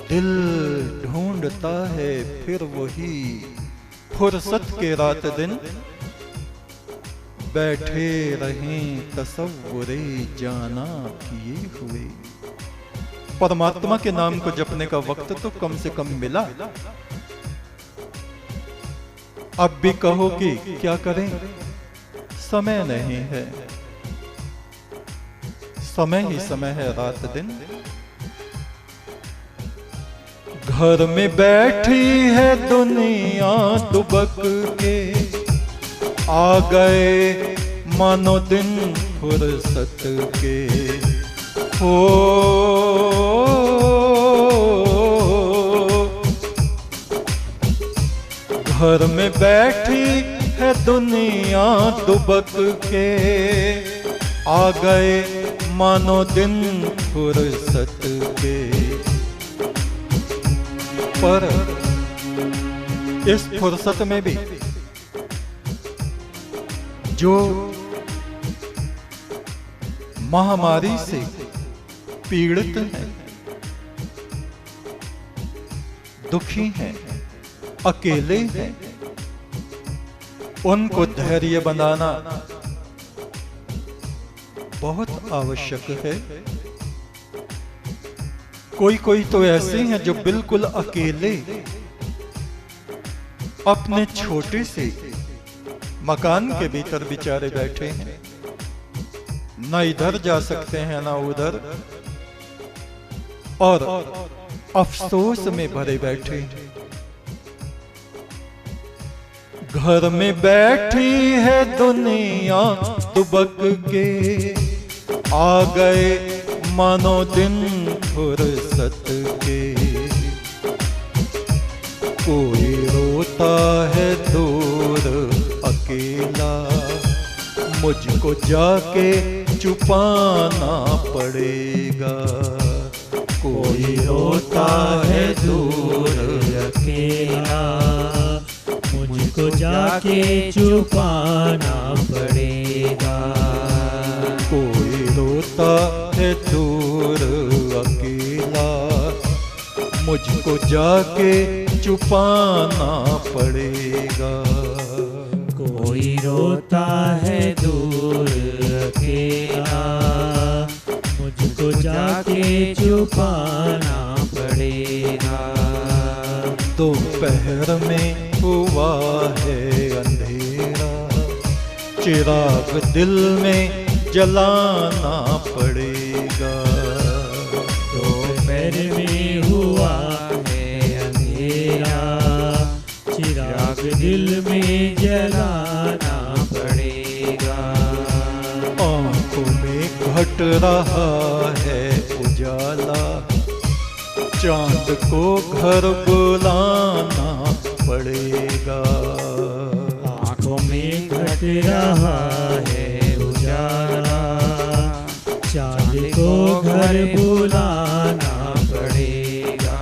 दिल ढूंढता है फिर वही फुर्सत के रात दिन, बैठे रहें तसव्वुरे जाना किए हुए। परमात्मा के नाम को जपने का वक्त तो कम से कम मिला। अब भी कहो कि क्या करें, समय नहीं है। समय ही समय है रात दिन। घर में बैठी है दुनिया दुबक के, आ गए मानो दिन फुर्सत के। हो घर में बैठी है दुनिया दुबक के, आ गए मानो दिन फुर्सत के। पर इस फुर्सत में भी जो महामारी से पीड़ित हैं, दुखी हैं, अकेले हैं, उनको धैर्य बनाना बहुत आवश्यक है। कोई कोई तो ऐसे हैं जो बिल्कुल अकेले अपने छोटे से मकान के भीतर बेचारे बैठे हैं, न इधर जा सकते हैं न उधर, और अफसोस में भरे बैठे हैं। घर में बैठी है दुनिया दुबक के, आ गए मानो दिन फुर्सत के। कोई रोता है दूर अकेला, मुझको जाके छुपाना पड़ेगा। कोई रोता है दूर अकेला, मुझको जाके छुपाना पड़ेगा। कोई रोता है दूर अकेला, मुझको जाके छुपाना पड़ेगा। कोई रोता है दूर अकेला, मुझको जाके छुपाना पड़ेगा। दोपहर में हुआ है अंधेरा, चिराग दिल में जलाना पड़ेगा। दोपहर में हुआ है अंधेरा, चिराग दिल में जलाना पड़ेगा। आंखों में घट रहा है उजाला, चांद को घर बुलाना पड़ेगा। आंखों में घट रहा है उजाला, चांद को घर बुलाना पड़ेगा।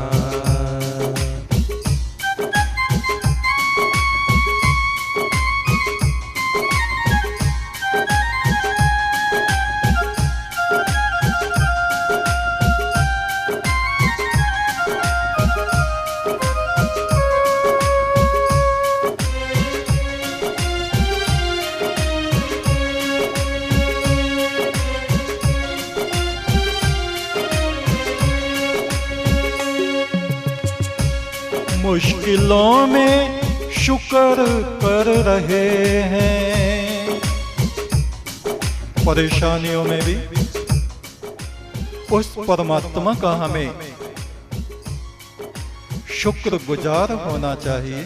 मुश्किलों में शुक्र कर रहे हैं, परेशानियों में भी उस परमात्मा का हमें शुक्रगुजार होना चाहिए,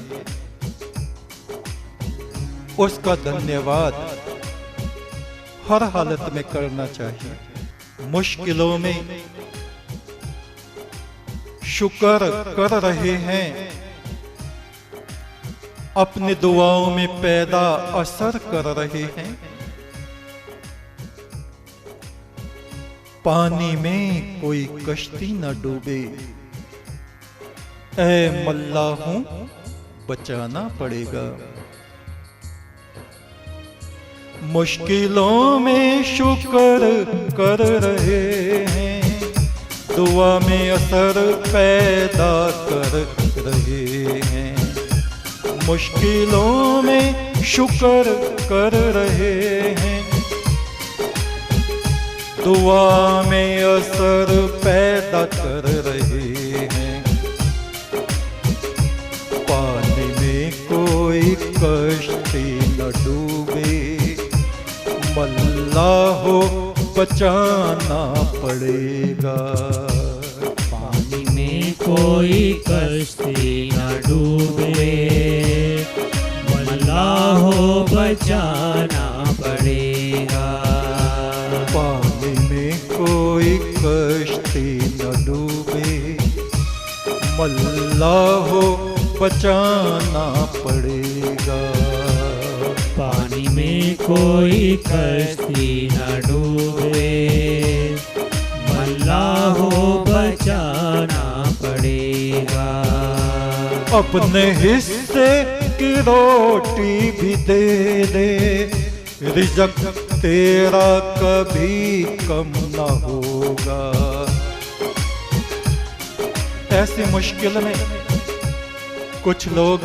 उसका धन्यवाद हर हालत में करना चाहिए। मुश्किलों में शुक्र कर रहे हैं, अपनी दुआओं में पैदा असर कर रहे हैं। पानी में कोई कश्ती न डूबे, ऐ मल्लाहू बचाना पड़ेगा। मुश्किलों में शुक्र कर रहे हैं, दुआ में असर पैदा कर रहे हैं, मुश्किलों में शुक्र कर रहे हैं। दुआ में असर पैदा कर रहे हैं। पानी में कोई कश्ती न डूबे, मल्ला हो बचाना पड़ेगा। पानी में कोई कश्ती न डूबे, मल्लाह हो बचाना पड़ेगा। पानी में कोई कश्ती न डूबे, मल्लाह हो बचाना पड़ेगा। पानी में कोई कश्ती न डूबे, मल्लाह हो बचाना पड़ेगा। अपने हिस्से की रोटी भी दे दे, रिज़्क़ तेरा कभी कम न होगा। ऐसी मुश्किल में कुछ लोग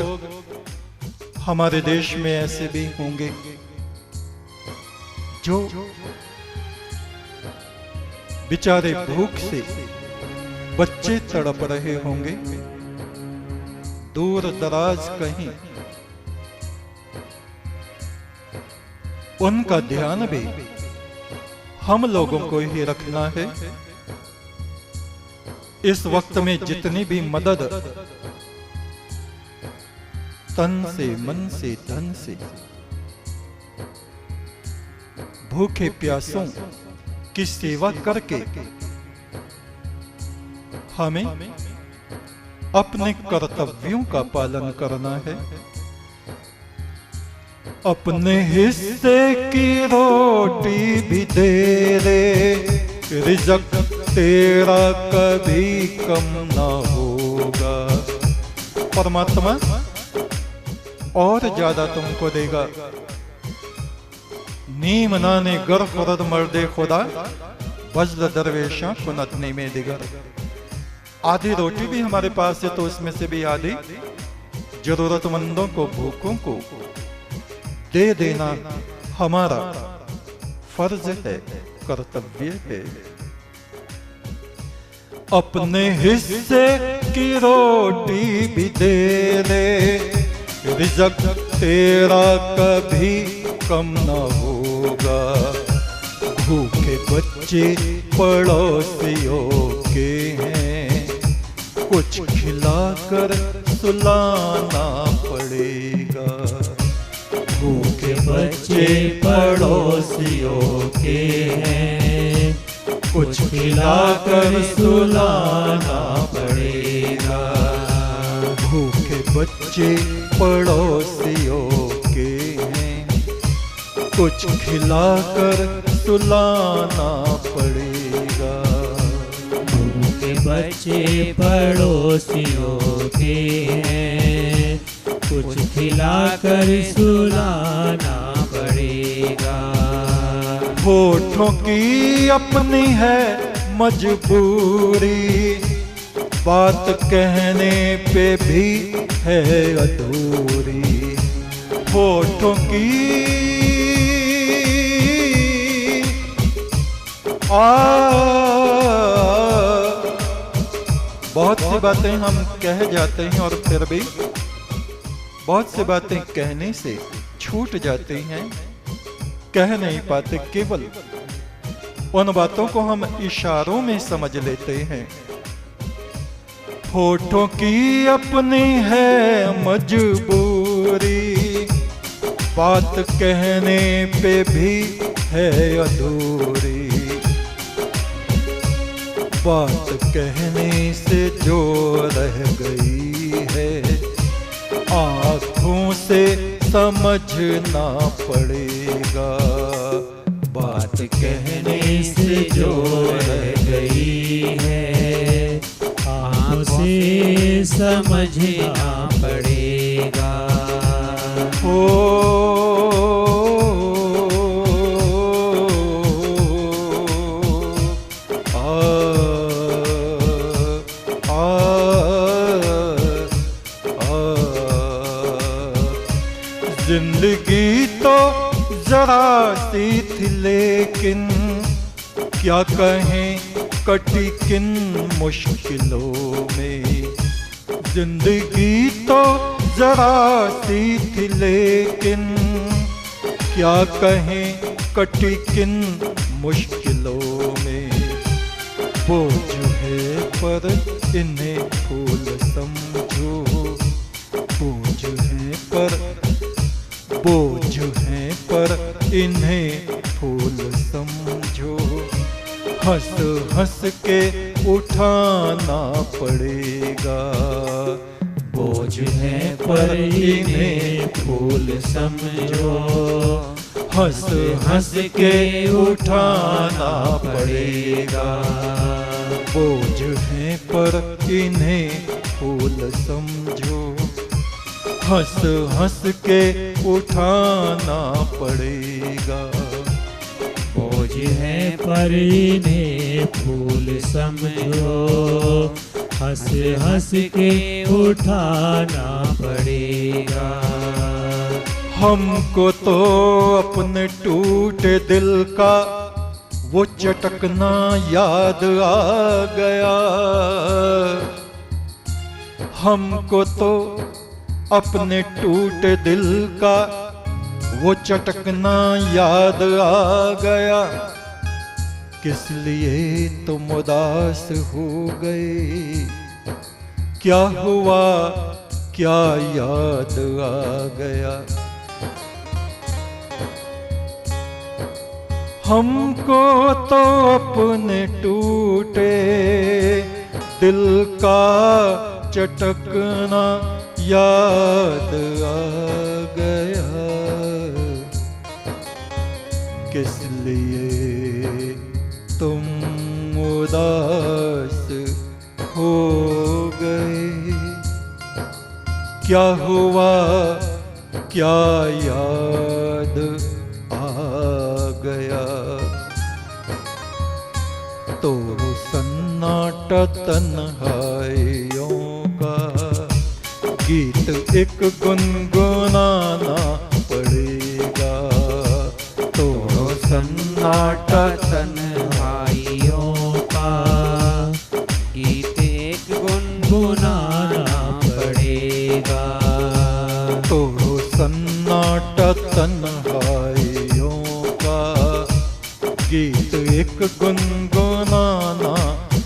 हमारे देश में ऐसे भी होंगे जो बेचारे भूख से बच्चे तड़प रहे होंगे, दूर दराज कहीं। उनका ध्यान भी हम लोगों को ही रखना है। इस वक्त में जितनी भी मदद तन से, मन से, धन से भूखे प्यासों की सेवा करके हमें अपने कर्तव्यों का पालन करना है। अपने हिस्से की रोटी भी दे दे, रिज़्क़ तेरा कभी कम ना होगा। परमात्मा और ज्यादा तुमको देगा। नीम नाने गर खुरद मर्दे खुदा, बजल दरवेशा कुनतनी में दिगर। आधी रोटी भी हमारे पास है तो उसमें से भी आधी जरूरतमंदों को, भूखों को दे देना हमारा फर्ज है, कर्तव्य है। अपने हिस्से की रोटी भी दे दे, रिज़्क़ तेरा कभी कम न होगा। भूखे बच्चे पड़ोसियों के हैं, कुछ खिलाकर सुलाना पड़ेगा। भूखे बच्चे पड़ोसियों के हैं, कुछ खिलाकर सुलाना पड़ेगा। भूखे बच्चे पड़ोसियों के हैं, कुछ खिलाकर सुलाना पड़ेगा। भूखे बच्चे पड़ोसियों के हैं, कुछ खिलाकर सुलाना पड़ेगा। होठों की अपनी है मजबूरी, बात कहने पे भी है अधूरी। होठों की बहुत सी बातें हम कह जाते हैं और फिर भी बहुत सी बातें कहने से छूट जाती हैं, कह नहीं पाते। केवल उन बातों को हम इशारों में समझ लेते हैं। होठों की अपनी है मजबूरी, बात कहने पे भी है अधूरी। बात कहने से जो रह गई है, आँखों से समझना पड़ेगा। बात कहने से जो रह गई है, आँखों से समझना पड़ेगा। जिंदगी तो जरा सी थी लेकिन क्या कहें कटी किन मुश्किलों में। जिंदगी तो जरा सी थी लेकिन क्या कहें कटी किन मुश्किलों में। बोझ है पर इन्हें फूल समझो, बोझ है पर इन्हें फूल समझो। हंस हंस के उठाना पड़ेगा, बोझ है पर इन्हें फूल समझो। हंस हंस के उठाना पड़ेगा। बोझ है पर इन्हें फूल समझो, हंस हंस के उठाना पड़ेगा। बोझ है पर इन्हें फूल समझो, हंस हंस के उठाना पड़ेगा। हमको तो अपने टूटे दिल का वो चटकना याद आ गया। हमको तो अपने टूटे दिल का वो चटकना याद आ गया। किस लिए तुम उदास हो गए, क्या हुआ क्या याद आ गया। हमको तो अपने टूटे दिल का चटकना याद आ गया। किस लिए तुम उदास हो गए, क्या हुआ क्या याद आ गया। तो सन्नाटा तन्हाइयों का गीत एक गुनगुनाना पड़ेगा। तो सन्नाटा तन्हाइयों का गीत एक गुनगुनाना पड़ेगा। तो सन्नाटा तन्हाइयों का गीत एक गुनगुनाना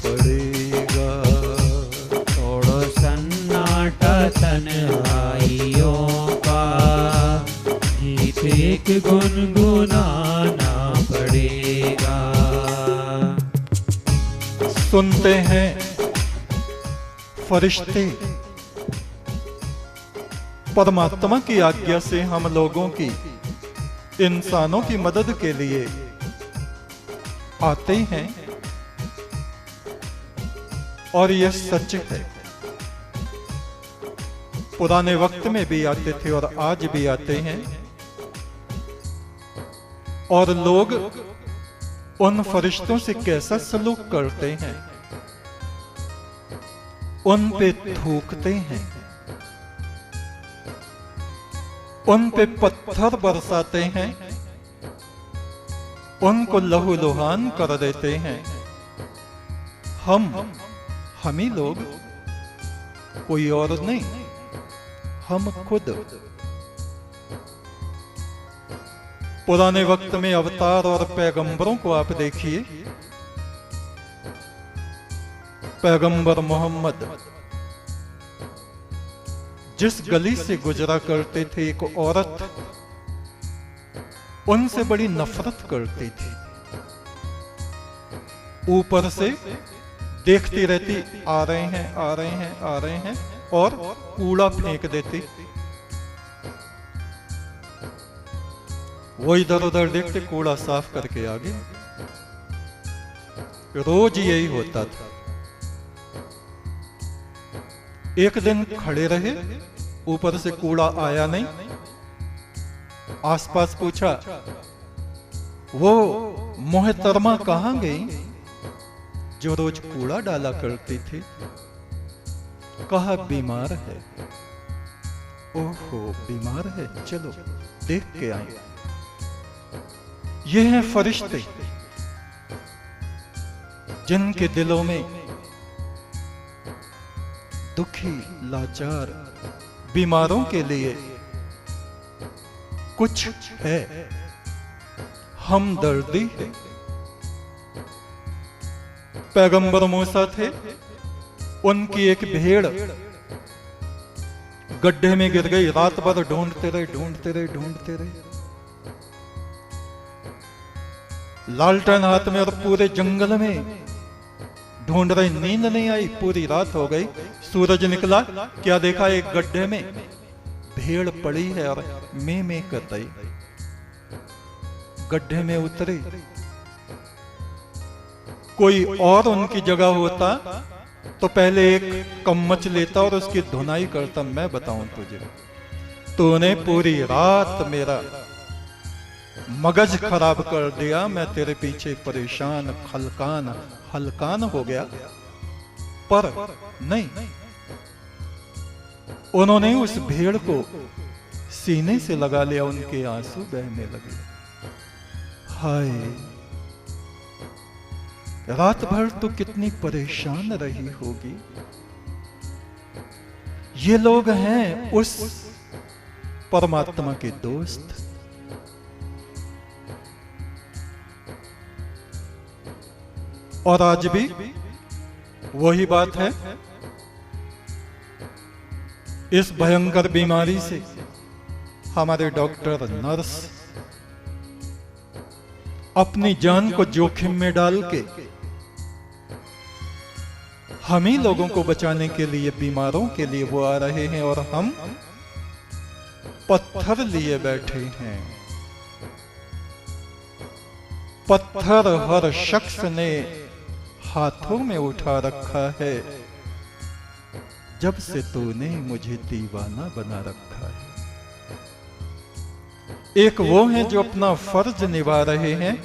पड़ेगा। थोड़ा सन्नाटा तन्हाइयों का गीत एक गुनगुनाना पड़ेगा। सुनते हैं फरिश्ते परमात्मा की आज्ञा से हम लोगों की, इंसानों की मदद के लिए आते हैं। और यह सच है, पुराने वक्त में भी आते थे और आज भी आते हैं। और लोग उन फरिश्तों से कैसा सलूक करते हैं, उन पे थूकते हैं, उन पे पत्थर बरसाते हैं, उनको लहूलुहान कर देते हैं। हम ही लोग, कोई और नहीं, हम खुद। पुराने वक्त में अवतार और पैगंबरों को आप देखिए। पैगंबर मोहम्मद जिस गली से गुजरा करते थे, एक औरत उनसे बड़ी नफरत करती थी। ऊपर से देखती रहती, आ रहे हैं आ रहे हैं आ रहे हैं, और कूड़ा फेंक देती। वो इधर उधर देखते, कूड़ा साफ करके आ गए। रोज यही होता था। एक दिन खड़े रहे, ऊपर से कूड़ा आया नहीं। आसपास पूछा, वो मोहतरमा कहां गई जो रोज कूड़ा डाला करती थी? कहा बीमार है। ओहो बीमार है, चलो देख के आए। ये हैं फरिश्ते जिनके दिलों में दुखी लाचार बीमारों के लिए कुछ है, हमदर्दी है। पैगंबर मूसा थे, उनकी एक भेड़ गड्ढे में गिर गई, रात भर ढूंढते रहे। लालटेन हाथ में और पूरे जंगल में ढूंढ रहे, नींद नहीं आई, पूरी रात हो गई। सूरज निकला, क्या देखा, एक गड्ढे में भेड़ पड़ी है और में कर रही। गड्ढे में उतरे, कोई और उनकी जगह होता तो पहले एक कम्मच लेता और उसकी धुनाई करता। मैं बताऊं तुझे, तूने पूरी रात मेरा मगज खराब कर दिया, मैं तेरे पीछे परेशान हलकान हो गया। पर नहीं, उन्होंने उस भेड़ को सीने से लगा लिया, उनके आंसू बहने लगे। हाय, रात भर तो कितनी परेशान रही होगी। ये लोग हैं उस परमात्मा के दोस्त। और आज भी वही बात है, इस भयंकर बीमारी से हमारे डॉक्टर नर्स अपनी जान को जोखिम में डाल के हम ही लोगों को बचाने के लिए, बीमारों के लिए वो आ रहे हैं और हम पत्थर लिए बैठे हैं। पत्थर हर शख्स ने हाथों में उठा रखा है, जब से तूने मुझे दीवाना बना रखा है। एक वो हैं जो अपना फर्ज निभा रहे हैं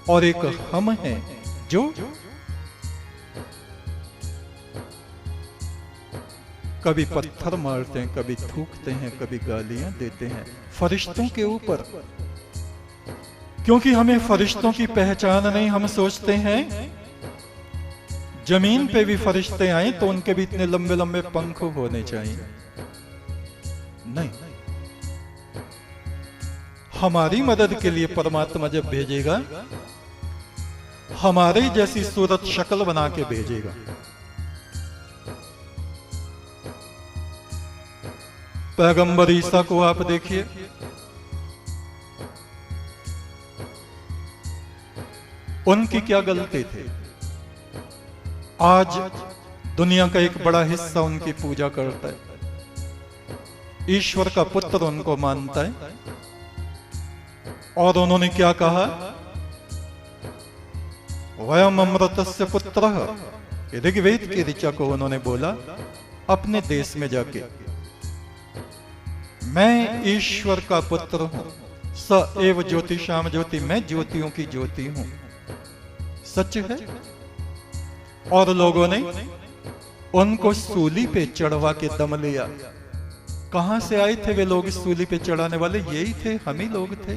और एक हम हैं जो कभी पत्थर मारते हैं, कभी थूकते हैं, कभी गालियां देते हैं फरिश्तों के ऊपर। क्योंकि हमें फरिश्तों की पहचान नहीं, हम सोचते हैं जमीन पे भी फरिश्ते आए तो उनके भी इतने लंबे लंबे पंख होने चाहिए। नहीं, हमारी मदद के लिए परमात्मा जब भेजेगा, हमारे जैसी सूरत शक्ल बना के भेजेगा। पैगंबर ईसा को आप देखिए, उनकी क्या गलती थी। आज दुनिया का एक बड़ा हिस्सा उनकी पूजा करता है, ईश्वर का पुत्र उनको मानता है। और उन्होंने क्या कहा, वयम अमृतस्य पुत्रः, ऋग्वेद की ऋचा को उन्होंने बोला अपने देश में जाके, मैं ईश्वर का पुत्र हूं, स एव ज्योतिषाम ज्योति, मैं ज्योतियों की ज्योति हूं। सच है। और लोगों ने उनको सूली पे चढ़वा के दम लिया। कहां से आए थे वे लोग सूली पे चढ़ाने वाले? यही थे, हम ही लोग थे।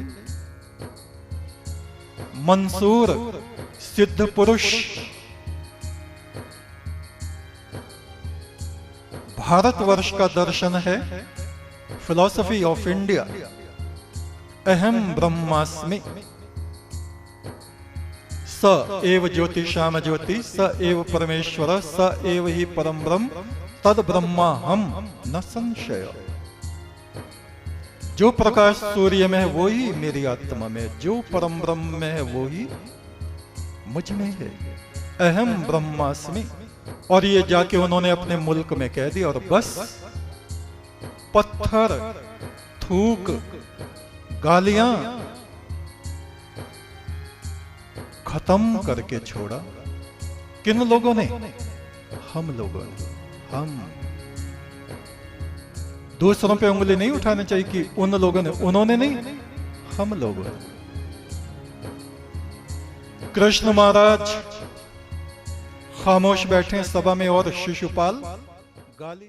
मंसूर सिद्ध पुरुष भारतवर्ष का दर्शन है, फिलॉसफी ऑफ इंडिया। अहम ब्रह्मास्मि, स एव ज्योतिषाम ज्योति, स एव परमेश्वर, स एव ही परम ब्रह्म, तद ब्रह्मा हम न संशय। जो प्रकाश सूर्य में है वो ही मेरी आत्मा में, जो परम ब्रह्म में है वो ही मुझ में है। अहम ब्रह्मास्मि। और ये जाके उन्होंने अपने मुल्क में कह दिया और बस पत्थर, थूक, गालियां खत्म करके छोड़ा। किन लोगों ने? हम लोगों ने। हम दूसरों पे उंगली नहीं उठानी चाहिए कि उन लोगों ने, उन्होंने नहीं, हम लोगों ने। कृष्ण महाराज खामोश बैठे सभा में और शिशुपाल गाली